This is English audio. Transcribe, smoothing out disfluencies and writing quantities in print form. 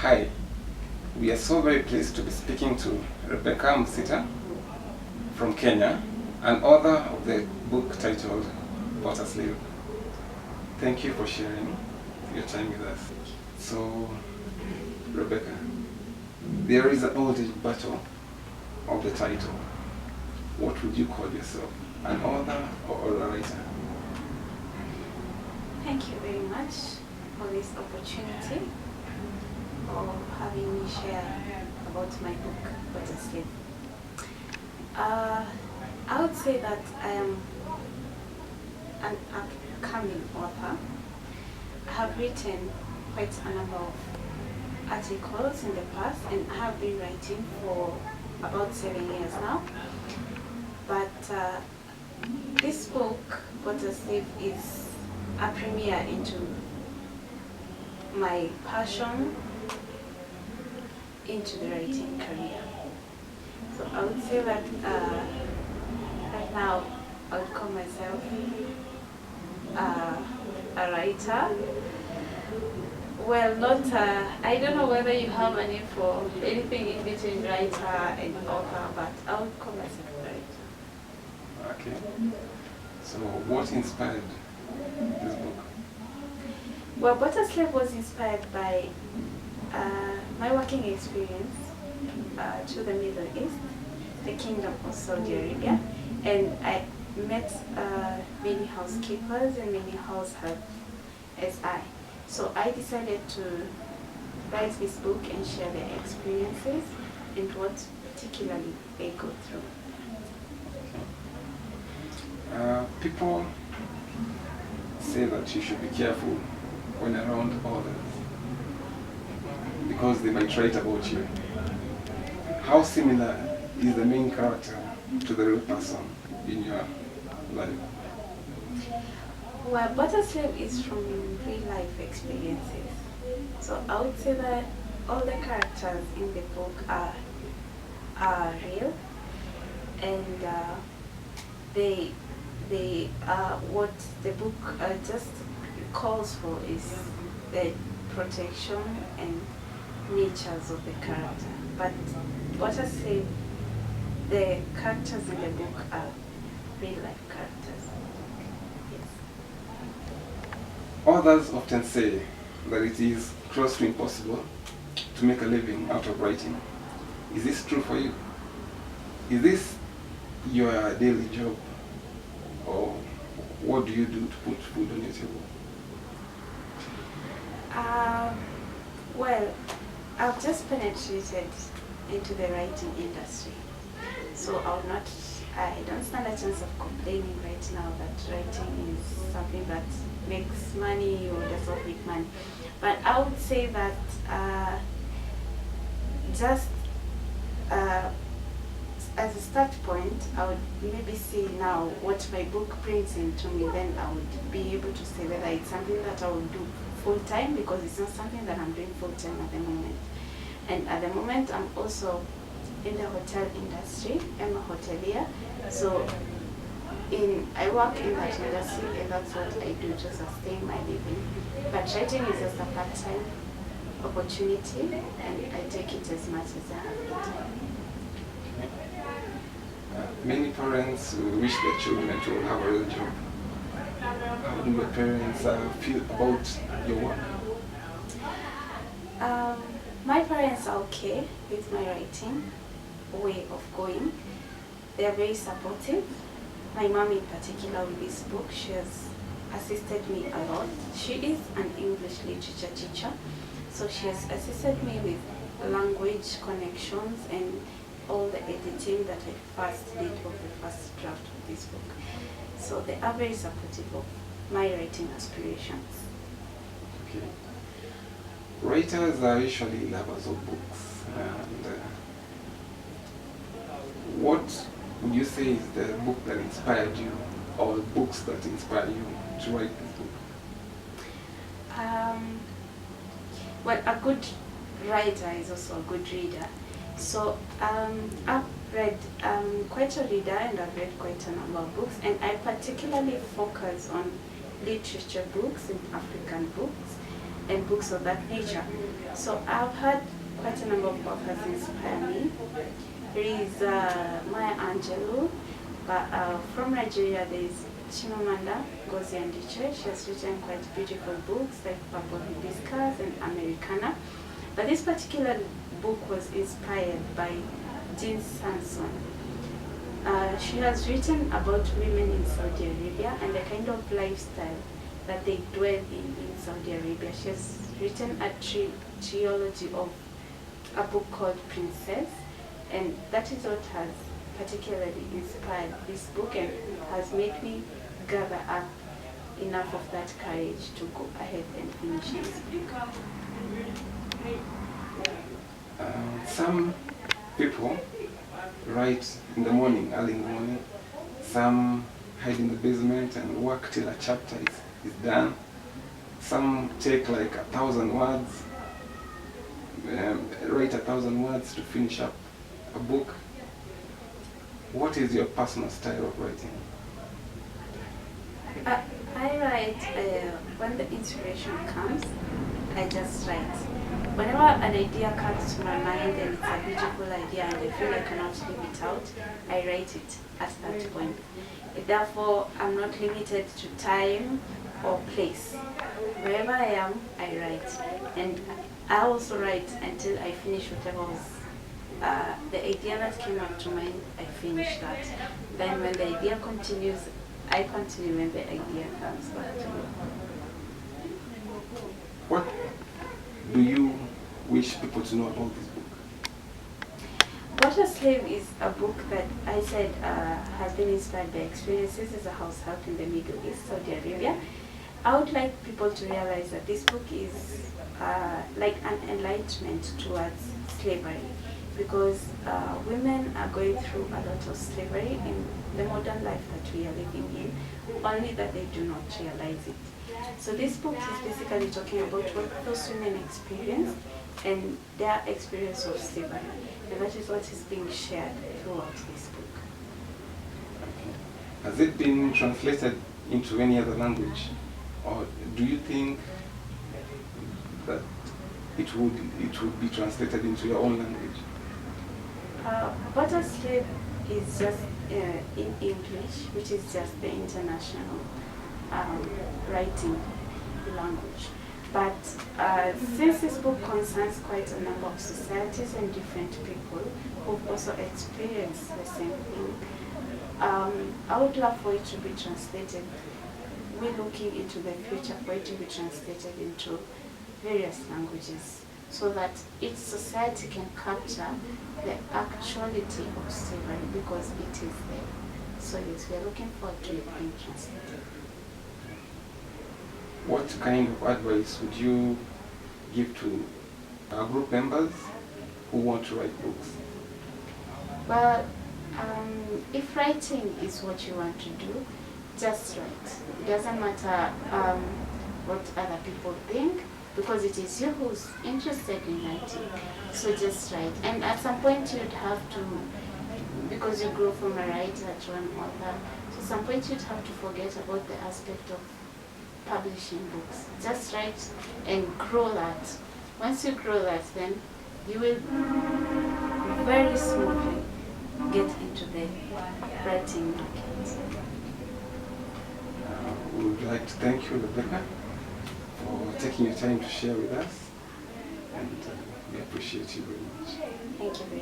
Hi, we are so very pleased to be speaking to Rebeccah Musita from Kenya, an author of the book titled What a Slave. Thank you for sharing your time with us. So, Rebeccah, there is an old battle of the title. What would you call yourself? An author or a writer? Thank you very much for this opportunity of having me share about my book, What a Slave. I would say that I am an upcoming author. I have written quite a number of articles in the past and I have been writing for about 7 years now. But this book, What a Slave, is a premiere into my passion into the writing career. So I would say that right now I would call myself a writer. Well, not I don't know whether you have a name for anything in between writer and author, but I would call myself a writer. Okay. So what inspired this book? Well, What a Slave was inspired by my working experience to the Middle East, the Kingdom of Saudi Arabia, and I met many housekeepers and many househelps as I. So I decided to write this book and share their experiences and what particularly they go through. People say that you should be careful when around others because they might write about you. How similar is the main character to the real person in your life? Well, What a Slave is from real life experiences. So I would say that all the characters in the book are real, and they what the book just calls for is the protection and natures of the character. But What a Slave, the characters in the book are real life characters. Yes. Others often say that it is close to impossible to make a living out of writing. Is this true for you? Is this your daily job? Or what do you do to put food on your table? Well, I've just penetrated into the writing industry, so I don't stand a chance of complaining right now that writing is something that makes money or does not make money. But I would say that just as a start point, I would maybe see now what my book brings into me, then I would be able to say whether it's something that I would do full-time, because it's not something that I'm doing full-time at the moment. And at the moment, I'm also in the hotel industry. I'm a hotelier, so I work in that industry, and that's what I do to sustain my living. But writing is just a part-time opportunity, and I take it as much as I have the time. Many parents wish their children to have a real job. How do your parents feel about your work? My parents are okay with my writing way of going. They are very supportive. My mom in particular with this book, she has assisted me a lot. She is an English literature teacher, so she has assisted me with language connections and all the editing that I first did of the first draft of this book. So they are very supportive of my writing aspirations. Okay. Writers are usually lovers of books. And what would you say is the book that inspired you, or the books that inspired you to write this book? Well, a good writer is also a good reader. So I've read quite a reader, and I've read quite a number of books, and I particularly focus on literature books and African books. and books of that nature. So I've had quite a number of authors inspire me. There is Maya Angelou, but from Nigeria there is Chimamanda Ngozi Adichie. She has written quite beautiful books like Purple Hibiscus and Americana. But this particular book was inspired by Jean Sanson. She has written about women in Saudi Arabia and the kind of lifestyle that they dwell in Saudi Arabia. She has written a trilogy of a book called Princess, and that is what has particularly inspired this book and has made me gather up enough of that courage to go ahead and finish this book. Some people write in the morning, early in the morning. Some hide in the basement and work till a chapter is done. Some take like 1,000 words, write 1,000 words to finish up a book. What is your personal style of writing? I write when the inspiration comes. I just write. Whenever an idea comes to my mind and it's a beautiful idea and I feel I cannot leave it out, I write it at that point. Therefore, I'm not limited to time or place. Wherever I am, I write. And I also write until I finish whatever was the idea that came up to mind, I finish that. Then when the idea continues, I continue when the idea comes back to me. What do you wish people to know about this book? What a Slave is a book that I said has been inspired by experiences as a house help in the Middle East, Saudi Arabia. I would like people to realize that this book is like an enlightenment towards slavery, because women are going through a lot of slavery in the modern life that we are living in, only that they do not realize it. So this book is basically talking about what those women experienced and their experience of slavery. And that is what is being shared throughout this book. Has it been translated into any other language? Or do you think that it would be translated into your own language? What a Slave is just in English, which is just the international writing language. But since this book concerns quite a number of societies and different people who've also experienced the same thing, I would love for it to be translated. We're looking into the future for it to be translated into various languages so that each society can capture the actuality of slavery, because it is there. So yes, we're looking forward to it being translated. What kind of advice would you give to our group members who want to write books? Well, if writing is what you want to do, just write. It doesn't matter what other people think, because it is you who's interested in writing. So just write. And at some point you'd have to, because you grow from a writer to an author, so at some point you'd have to forget about the aspect of publishing books. Just write and grow that. Once you grow that, then you will very smoothly get into the writing market. We would like to thank you, Rebeccah, for taking your time to share with us, and we appreciate you very much. Thank you very much.